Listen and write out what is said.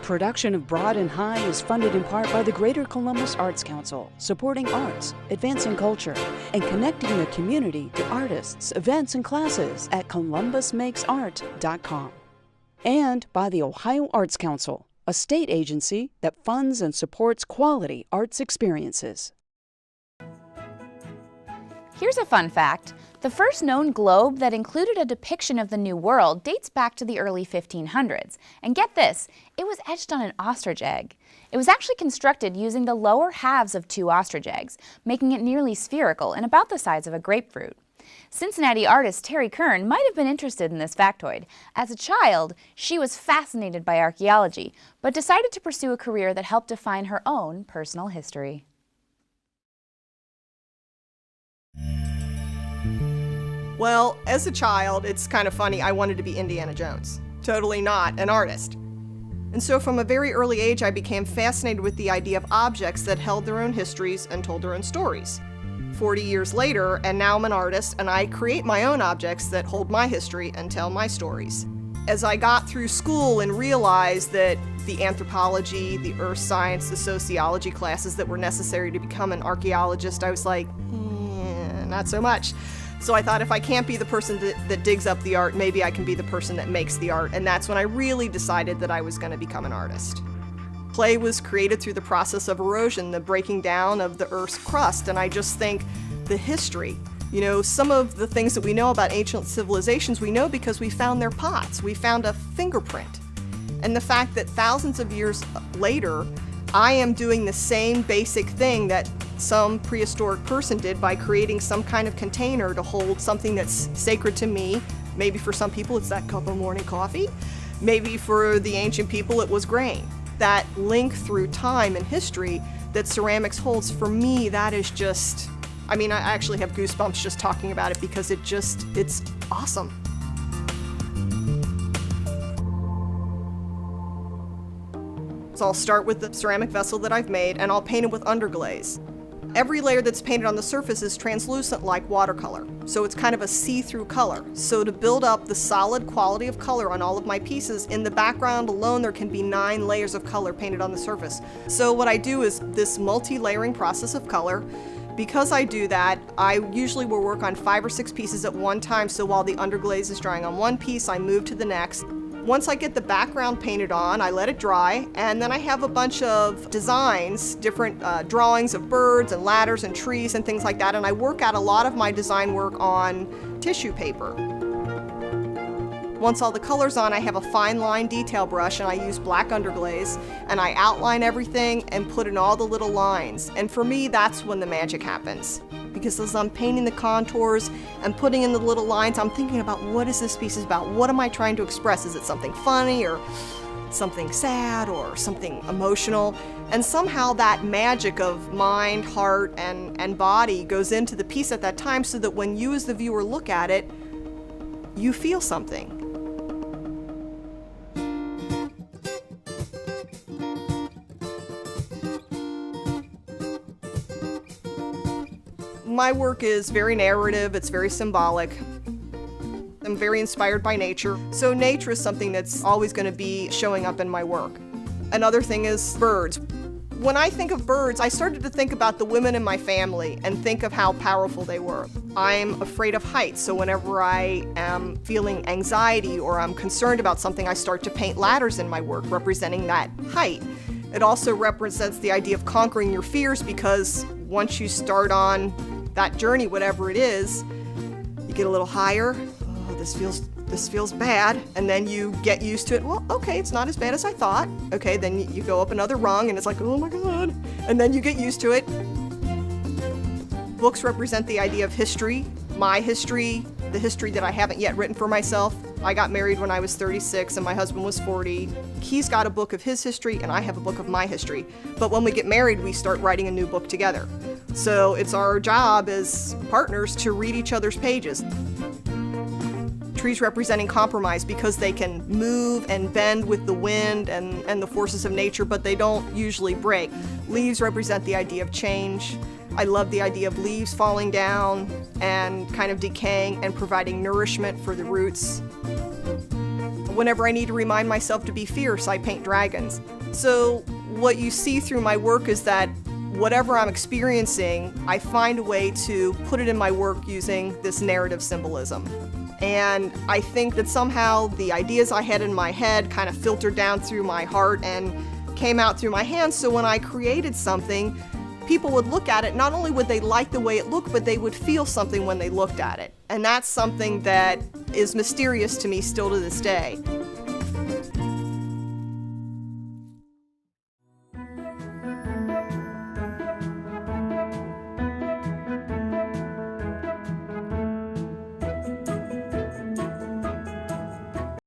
Production of Broad and High is funded in part by the Greater Columbus Arts Council, supporting arts, advancing culture, and connecting the community to artists, events, and classes at columbusmakesart.com. And by the Ohio Arts Council, a state agency that funds and supports quality arts experiences. Here's a fun fact. The first known globe that included a depiction of the New World dates back to the early 1500s. And get this, it was etched on an ostrich egg. It was actually constructed using the lower halves of two ostrich eggs, making it nearly spherical and about the size of a grapefruit. Cincinnati artist Terri might have been interested in this factoid. As a child, she was fascinated by archaeology, but decided to pursue a career that helped define her own personal history. Well, as a child, it's kind of funny, I wanted to be Indiana Jones. Totally not an artist. And so from a very early age, I became fascinated with the idea of objects that held their own histories and told their own stories. 40 years later, and now I'm an artist, and I create my own objects that hold my history and tell my stories. As I got through school and realized that the anthropology, the earth science, the sociology classes that were necessary to become an archaeologist, I was like, not so much. So I thought if I can't be the person that digs up the art, maybe I can be the person that makes the art, and that's when I really decided that I was going to become an artist. Clay was created through the process of erosion, the breaking down of the Earth's crust, and I just think the history, some of the things that we know about ancient civilizations, we know because we found their pots. We found a fingerprint. And the fact that thousands of years later, I am doing the same basic thing that some prehistoric person did by creating some kind of container to hold something that's sacred to me. Maybe for some people it's that cup of morning coffee. Maybe for the ancient people it was grain. That link through time and history that ceramics holds, for me, that is just, I actually have goosebumps just talking about it because it's awesome. So I'll start with the ceramic vessel that I've made and I'll paint it with underglaze. Every layer that's painted on the surface is translucent like watercolor, so it's kind of a see-through color. So to build up the solid quality of color on all of my pieces, in the background alone there can be 9 layers of color painted on the surface. So what I do is this multi-layering process of color. Because I do that, I usually will work on 5 or 6 pieces at one time, so while the underglaze is drying on one piece, I move to the next. Once I get the background painted on, I let it dry, and then I have a bunch of designs, different drawings of birds and ladders and trees and things like that, and I work out a lot of my design work on tissue paper. Once all the color's on, I have a fine line detail brush and I use black underglaze, and I outline everything and put in all the little lines. And for me, that's when the magic happens. Because as I'm painting the contours and putting in the little lines, I'm thinking about what is this piece about? What am I trying to express? Is it something funny or something sad or something emotional? And somehow that magic of mind, heart, and body goes into the piece at that time so that when you as the viewer look at it, you feel something. My work is very narrative, it's very symbolic. I'm very inspired by nature, so nature is something that's always going to be showing up in my work. Another thing is birds. When I think of birds, I started to think about the women in my family and think of how powerful they were. I'm afraid of heights, so whenever I am feeling anxiety or I'm concerned about something, I start to paint ladders in my work representing that height. It also represents the idea of conquering your fears, because once you start on that journey, whatever it is, you get a little higher. Oh, this feels bad. And then you get used to it. Well, okay, it's not as bad as I thought. Okay, then you go up another rung and it's like, oh my God. And then you get used to it. Books represent the idea of history, my history, the history that I haven't yet written for myself. I got married when I was 36 and my husband was 40. He's got a book of his history and I have a book of my history. But when we get married, we start writing a new book together. So it's our job as partners to read each other's pages. Trees representing compromise because they can move and bend with the wind and the forces of nature, but they don't usually break. Leaves represent the idea of change. I love the idea of leaves falling down and kind of decaying and providing nourishment for the roots. Whenever I need to remind myself to be fierce, I paint dragons. So what you see through my work is that whatever I'm experiencing, I find a way to put it in my work using this narrative symbolism. And I think that somehow the ideas I had in my head kind of filtered down through my heart and came out through my hands, so when I created something, people would look at it, not only would they like the way it looked, but they would feel something when they looked at it. And that's something that is mysterious to me still to this day.